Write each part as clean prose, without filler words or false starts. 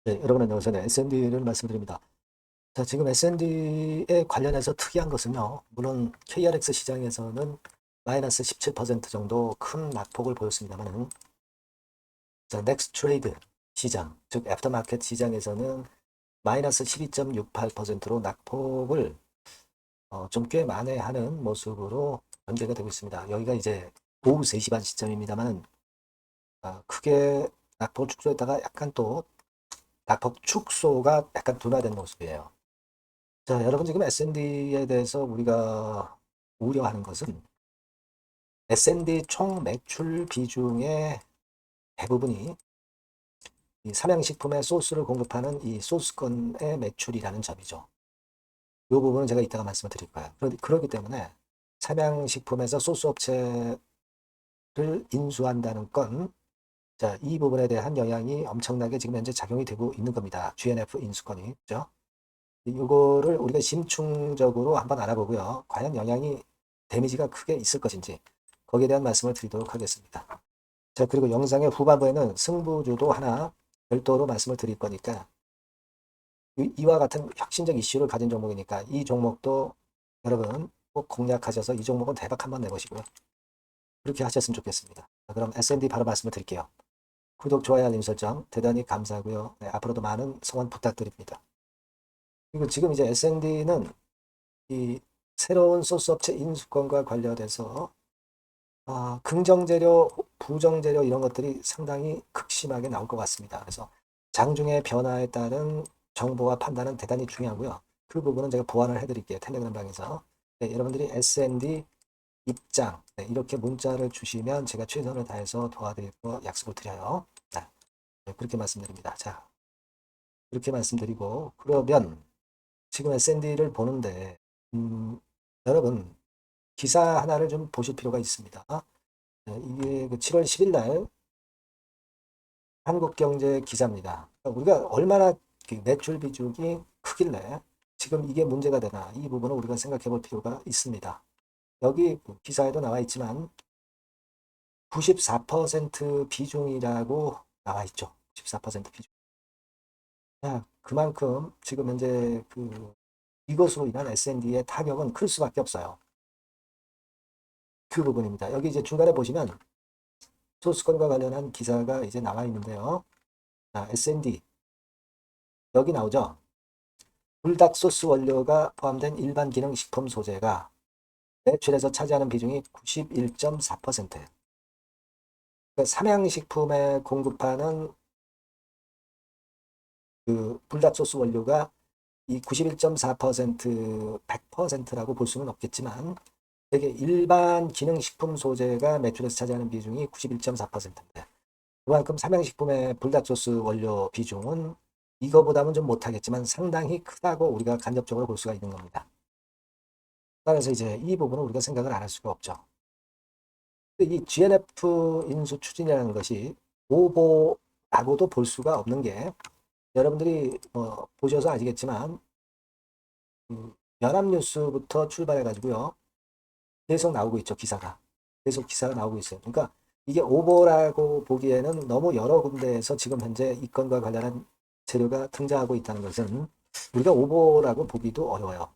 네, 여러분 안녕하세요. 네, S&D를 말씀드립니다. 자, 지금 S&D에 관련해서 특이한 것은요. 물론 KRX 시장에서는 마이너스 17% 정도 큰 낙폭을 보였습니다만은 자, 넥스트 트레이드 시장, 즉 애프터마켓 시장에서는 마이너스 12.68%로 낙폭을 좀 꽤 만회하는 모습으로 전개가 되고 있습니다. 여기가 이제 오후 3시 반 시점입니다만은 크게 낙폭을 축소했다가 약간 또 낙폭 축소가 약간 둔화된 모습이에요. 자, 여러분 지금 S&D에 대해서 우리가 우려하는 것은 S&D 총 매출 비중의 대부분이 이 삼양식품의 소스를 공급하는 이 소스권의 매출이라는 점이죠. 이 부분은 제가 이따가 말씀을 드릴 거예요. 그렇기 때문에 삼양식품에서 소스 업체를 인수한다는 건, 자, 이 부분에 대한 영향이 엄청나게 지금 현재 작용이 되고 있는 겁니다. GNF 인수권이. 그죠? 이거를 우리가 심층적으로 한번 알아보고요. 과연 영향이 데미지가 크게 있을 것인지 거기에 대한 말씀을 드리도록 하겠습니다. 자, 그리고 영상의 후반부에는 승부주도 하나 별도로 말씀을 드릴 거니까 이와 같은 혁신적 이슈를 가진 종목이니까 이 종목도 여러분 꼭 공략하셔서 이 종목은 대박 한번 내보시고요. 그렇게 하셨으면 좋겠습니다. 자, 그럼 S&D 바로 말씀을 드릴게요. 구독, 좋아요, 알림 설정 대단히 감사하고요. 네, 앞으로도 많은 성원 부탁드립니다. 그리고 지금 이제 S&D는 이 새로운 소스 업체 인수권과 관련해서 긍정재료, 부정재료 이런 것들이 상당히 극심하게 나올 것 같습니다. 그래서 장중의 변화에 따른 정보와 판단은 대단히 중요하고요. 그 부분은 제가 보완을 해드릴게요. 텔레그램 방에서. 네, 여러분들이 S&D 입장 네, 이렇게 문자를 주시면 제가 최선을 다해서 도와드릴 거 약속을 드려요. 네, 그렇게 말씀드립니다. 자, 그렇게 말씀드리고 그러면 지금 S&D를 보는데 여러분 기사 하나를 좀 보실 필요가 있습니다. 네, 이게 그 7월 10일 날 한국경제 기사입니다. 그러니까 우리가 얼마나 그 매출 비중이 크길래 지금 이게 문제가 되나 이 부분을 우리가 생각해 볼 필요가 있습니다. 여기 그 기사에도 나와 있지만 94% 비중이라고 나와 있죠. 94% 비중. 야, 그만큼 지금 현재 그 이것으로 인한 S&D의 타격은 클 수밖에 없어요. 그 부분입니다. 여기 이제 중간에 보시면 소스권과 관련한 기사가 이제 나와 있는데요. 자, S&D 여기 나오죠. 불닭 소스 원료가 포함된 일반 기능 식품 소재가 매출에서 차지하는 비중이 91.4%. 그러니까 삼양식품에 공급하는 그 불닭 소스 원료가 이 91.4% 100%라고 볼 수는 없겠지만 되게 일반 기능식품 소재가 매출에서 차지하는 비중이 91.4%인데 그만큼 삼양식품의 불닭소스 원료 비중은 이거보다는 좀 못하겠지만 상당히 크다고 우리가 간접적으로 볼 수가 있는 겁니다. 따라서 이제 이 부분은 우리가 생각을 안 할 수가 없죠. 이 GNF 인수 추진이라는 것이 오보라고도 볼 수가 없는 게 여러분들이 보셔서 아시겠지만 연합뉴스부터 출발해 가지고요 계속 나오고 있죠 기사가 계속 기사가 나오고 있어요. 그러니까 이게 오보라고 보기에는 너무 여러 군데에서 지금 현재 이 건과 관련한 재료가 등장하고 있다는 것은 우리가 오보라고 보기도 어려워요.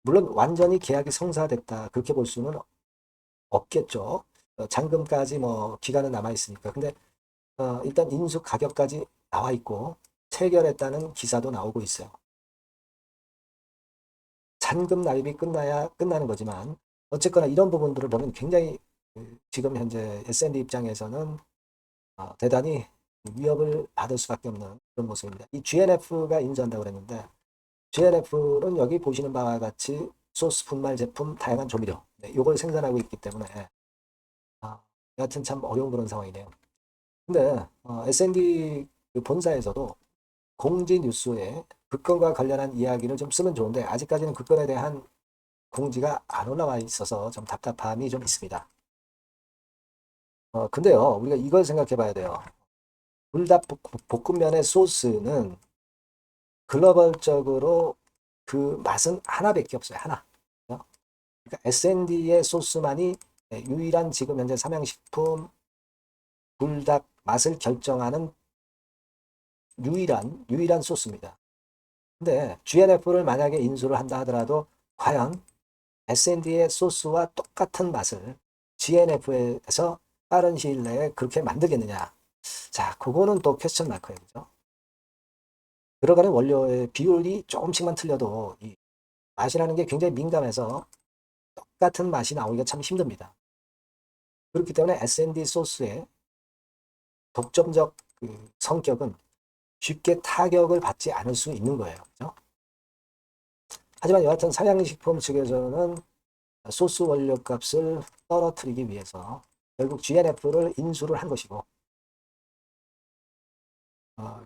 물론 완전히 계약이 성사됐다 그렇게 볼 수는 없겠죠. 잔금까지 뭐 기간은 남아 있으니까. 근데 일단 인수 가격까지 나와 있고 체결했다는 기사도 나오고 있어요. 잔금 납입이 끝나야 끝나는 거지만 어쨌거나 이런 부분들을 보면 굉장히 지금 현재 S&D 입장에서는 대단히 위협을 받을 수밖에 없는 그런 모습입니다. 이 GNF가 인수한다고 그랬는데 GNF는 여기 보시는 바와 같이 소스 분말 제품 다양한 조미료 이걸 생산하고 있기 때문에 여하튼 참 어려운 그런 상황이네요. 근데 S&D 그 본사에서도 공지 뉴스에 그 건과 관련한 이야기를 좀 쓰면 좋은데 아직까지는 그 건에 대한 공지가 안 올라와 있어서 좀 답답함이 좀 있습니다. 근데요, 우리가 이걸 생각해 봐야 돼요. 불닭볶음면의 소스는 글로벌적으로 그 맛은 하나밖에 없어요. 하나. 그러니까 S&D의 소스만이 유일한 지금 현재 삼양식품 불닭 맛을 결정하는 유일한 소스입니다. 근데 GNF를 만약에 인수를 한다 하더라도 과연 S&D의 소스와 똑같은 맛을 GNF에서 빠른 시일 내에 그렇게 만들겠느냐. 자, 그거는 또 퀘스천 마크예요. 그죠? 들어가는 원료의 비율이 조금씩만 틀려도 이 맛이라는 게 굉장히 민감해서 똑같은 맛이 나오기가 참 힘듭니다. 그렇기 때문에 S&D 소스의 독점적 그 성격은 쉽게 타격을 받지 않을 수 있는 거예요. 그죠? 하지만 여하튼 사양식품 측에서는 소스 원료 값을 떨어뜨리기 위해서 결국 GNF를 인수를 한 것이고,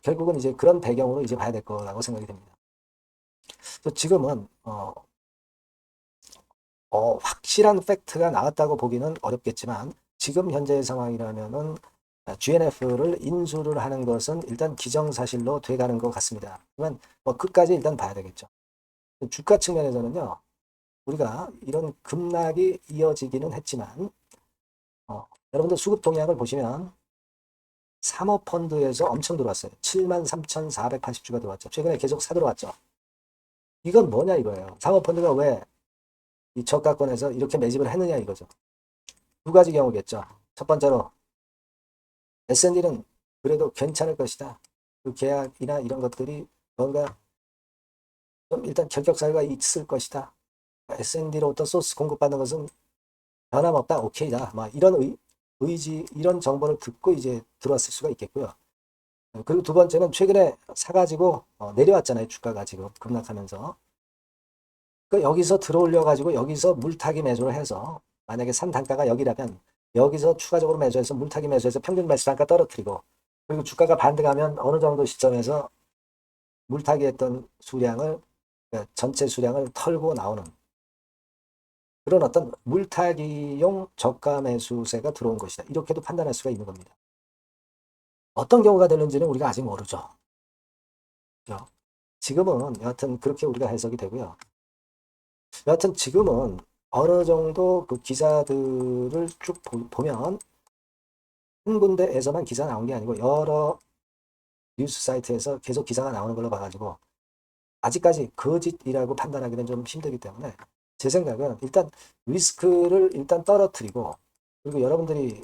결국은 이제 그런 배경으로 이제 봐야 될 거라고 생각이 됩니다. 지금은 확실한 팩트가 나왔다고 보기는 어렵겠지만 지금 현재의 상황이라면은 GNF를 인수를 하는 것은 일단 기정사실로 돼가는 것 같습니다. 하지만 뭐 끝까지 일단 봐야 되겠죠. 주가 측면에서는요, 우리가 이런 급락이 이어지기는 했지만 여러분들 수급 동향을 보시면 사모펀드에서 엄청 들어왔어요. 73,480주가 들어왔죠. 최근에 계속 사들어왔죠. 이건 뭐냐 이거예요. 사모펀드가 왜 이 저가권에서 이렇게 매집을 했느냐 이거죠. 두 가지 경우겠죠. 첫 번째로 S&D는 그래도 괜찮을 것이다. 그 계약이나 이런 것들이 뭔가 좀 일단 결격사유가 있을 것이다. S&D로 어떤 소스 공급받는 것은 변함없다. 오케이다. 막 이런 의지, 이런 정보를 듣고 이제 들어왔을 수가 있겠고요. 그리고 두 번째는 최근에 사가지고 내려왔잖아요. 주가가 지금 급락하면서. 그 여기서 들어올려 가지고 여기서 물타기 매수를 해서 만약에 산 단가가 여기라면 여기서 추가적으로 매수해서 물타기 매수해서 평균 매수 단가 떨어뜨리고, 그리고 주가가 반등하면 어느 정도 시점에서 물타기 했던 수량을, 그러니까 전체 수량을 털고 나오는 그런 어떤 물타기용 저가 매수세가 들어온 것이다. 이렇게도 판단할 수가 있는 겁니다. 어떤 경우가 되는지는 우리가 아직 모르죠. 지금은 여하튼 그렇게 우리가 해석이 되고요. 여하튼 지금은 어느 정도 그 기사들을 쭉 보면 한 군데에서만 기사 나온 게 아니고 여러 뉴스 사이트에서 계속 기사가 나오는 걸로 봐가지고 아직까지 거짓이라고 판단하기는 좀 힘들기 때문에 제 생각은 일단 리스크를 일단 떨어뜨리고, 그리고 여러분들이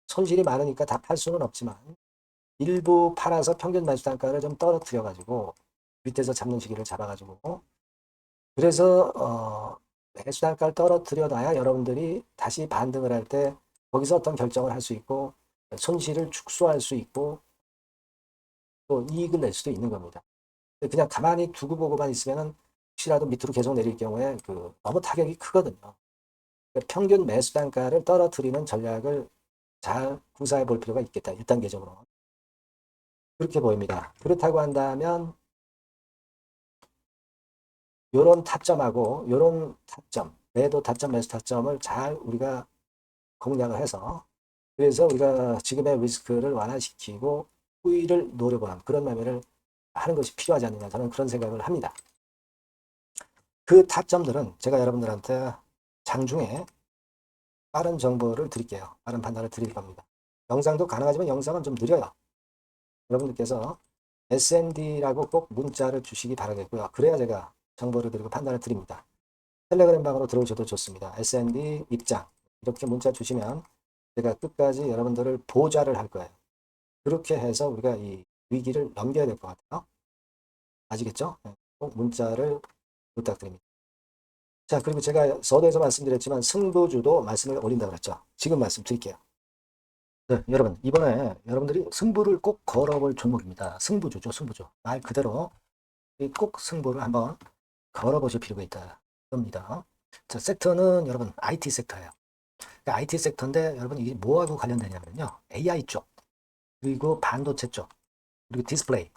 손실이 많으니까 다 팔 수는 없지만 일부 팔아서 평균 매수 단가를 좀 떨어뜨려 가지고 밑에서 잡는 시기를 잡아 가지고, 그래서 매수 단가를 떨어뜨려 놔야 여러분들이 다시 반등을 할 때 거기서 어떤 결정을 할 수 있고 손실을 축소할 수 있고 또 이익을 낼 수도 있는 겁니다. 그냥 가만히 두고 보고만 있으면은 혹시라도 밑으로 계속 내릴 경우에 너무 타격이 크거든요. 그러니까 평균 매수 단가를 떨어뜨리는 전략을 잘 구사해 볼 필요가 있겠다. 1단계적으로. 그렇게 보입니다. 그렇다고 한다면 요런 타점하고 요런 타점, 매도 타점, 매수 타점을 잘 우리가 공략을 해서, 그래서 우리가 지금의 리스크를 완화시키고 수위를 노려보는 그런 매매를 하는 것이 필요하지 않느냐, 저는 그런 생각을 합니다. 그 타점들은 제가 여러분들한테 장중에 빠른 정보를 드릴게요. 빠른 판단을 드릴 겁니다. 영상도 가능하지만 영상은 좀 느려요. 여러분들께서 S&D라고 꼭 문자를 주시기 바라겠고요. 그래야 제가 정보를 드리고 판단을 드립니다. 텔레그램 방으로 들어오셔도 좋습니다. S&D 입장 이렇게 문자 주시면 제가 끝까지 여러분들을 보좌를 할 거예요. 그렇게 해서 우리가 이 위기를 넘겨야 될 것 같아요. 아시겠죠? 꼭 문자를 부탁드립니다. 자, 그리고 제가 서두에서 말씀드렸지만 승부주도 말씀을 올린다고 그랬죠. 지금 말씀드릴게요. 네, 여러분, 이번에 여러분들이 승부를 꼭 걸어볼 종목입니다. 승부주죠, 승부주. 말 그대로 꼭 승부를 한번 걸어보실 필요가 있다. 겁니다. 자, 섹터는 여러분 IT 섹터예요. 그러니까 IT 섹터인데 여러분 이게 뭐하고 관련되냐면요. AI 쪽, 그리고 반도체 쪽, 그리고 디스플레이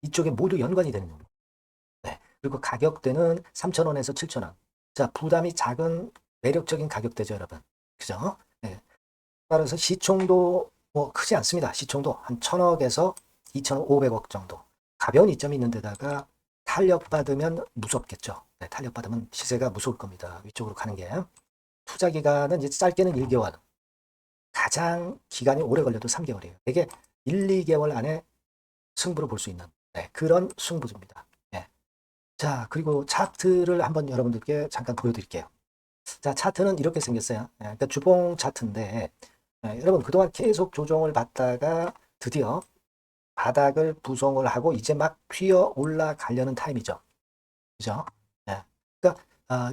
이쪽에 모두 연관이 되는 종목. 네. 그리고 가격대는 3,000원에서 7,000원. 자, 부담이 작은 매력적인 가격대죠, 여러분. 그죠? 네. 따라서 시총도 뭐 크지 않습니다. 시총도 한 1,000억에서 2,500억 정도. 가벼운 이점이 있는 데다가 탄력받으면 무섭겠죠. 네, 탄력받으면 시세가 무서울 겁니다. 위쪽으로 가는 게. 투자 기간은 이제 짧게는 1개월. 가장 기간이 오래 걸려도 3개월이에요. 이게 1, 2개월 안에 승부를 볼 수 있는 그런 승부주입니다. 예. 자, 그리고 차트를 한번 여러분들께 잠깐 보여드릴게요. 자, 차트는 이렇게 생겼어요. 그러니까 주봉 차트인데 여러분 그동안 계속 조정을 받다가 드디어 바닥을 부송을 하고 이제 막 튀어 올라가려는 타임이죠. 그죠? 예. 그러니까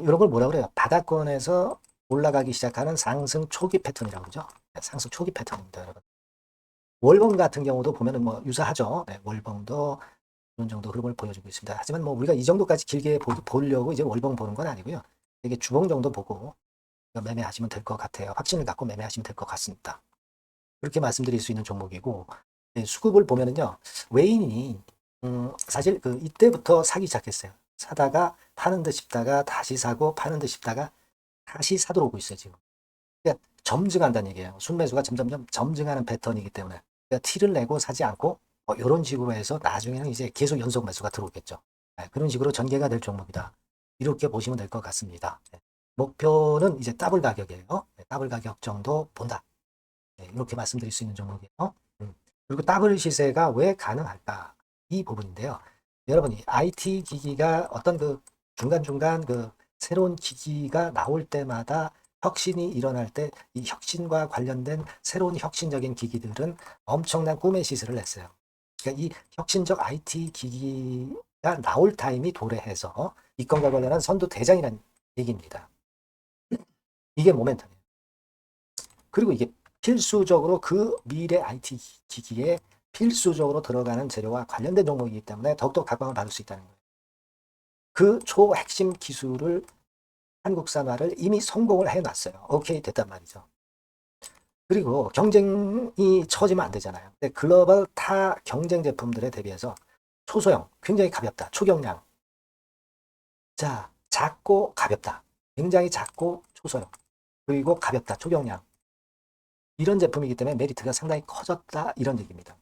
이런 걸 뭐라 그래요? 바닥권에서 올라가기 시작하는 상승 초기 패턴이라고 그러죠. 상승 초기 패턴입니다, 여러분. 월봉 같은 경우도 보면은 뭐 유사하죠. 월봉도 이런 정도 흐름을 보여주고 있습니다. 하지만 뭐 우리가 이 정도까지 길게 보려고 이제 월봉 보는 건 아니고요. 이게 주봉 정도 보고 매매하시면 될 것 같아요. 확신을 갖고 매매하시면 될 것 같습니다. 그렇게 말씀드릴 수 있는 종목이고 수급을 보면은요. 외인이 사실 그 이때부터 사기 시작했어요. 사다가 파는 듯 싶다가 다시 사고 파는 듯 싶다가 다시 사도록 오고 있어요, 지금. 그러니까 점증한다는 얘기예요. 순매수가 점점점 점증하는 패턴이기 때문에 그러니까 티를 내고 사지 않고 이런 식으로 해서 나중에는 이제 계속 연속 매수가 들어오겠죠. 그런 식으로 전개가 될 종목이다. 이렇게 보시면 될 것 같습니다. 목표는 이제 더블 가격이에요. 더블 가격 정도 본다. 이렇게 말씀드릴 수 있는 종목이에요. 그리고 더블 시세가 왜 가능할까? 이 부분인데요. 여러분, 이 IT 기기가 어떤 그 중간중간 그 새로운 기기가 나올 때마다 혁신이 일어날 때 이 혁신과 관련된 새로운 혁신적인 기기들은 엄청난 꿈의 시세를 냈어요. 그러니까 이 혁신적 IT 기기가 나올 타임이 도래해서 이 건과 관련한 선두 대장이라는 얘기입니다. 이게 모멘텀이에요. 그리고 이게 필수적으로 그 미래 IT 기기에 필수적으로 들어가는 재료와 관련된 종목이기 때문에 더욱더 각광을 받을 수 있다는 거예요. 그 초핵심 기술을 한국산화를 이미 성공을 해놨어요. 오케이, 됐단 말이죠. 그리고 경쟁이 처지면 안 되잖아요. 근데 글로벌 타 경쟁 제품들에 대비해서 초소형, 굉장히 가볍다. 초경량. 자, 작고 가볍다. 굉장히 작고 초소형. 그리고 가볍다. 초경량. 이런 제품이기 때문에 메리트가 상당히 커졌다. 이런 얘기입니다.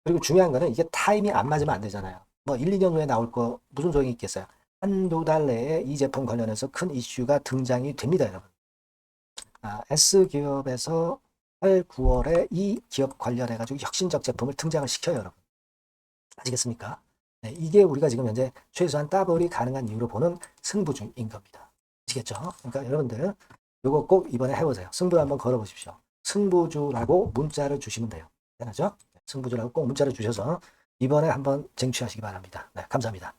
그리고 중요한 거는 이게 타임이 안 맞으면 안 되잖아요. 뭐 1, 2년 후에 나올 거 무슨 소용이 있겠어요. 한두 달 내에 이 제품 관련해서 큰 이슈가 등장이 됩니다, 여러분. S기업에서 8, 9월에 이 기업 관련해가지고 혁신적 제품을 등장을 시켜요, 여러분. 아시겠습니까? 네, 이게 우리가 지금 현재 최소한 더블이 가능한 이유로 보는 승부주인 겁니다. 아시겠죠? 그러니까 여러분들 요거 꼭 이번에 해보세요. 승부 한번 걸어보십시오. 승부주라고 문자를 주시면 돼요. 되나죠? 승부주라고 꼭 문자를 주셔서 이번에 한번 쟁취하시기 바랍니다. 네, 감사합니다.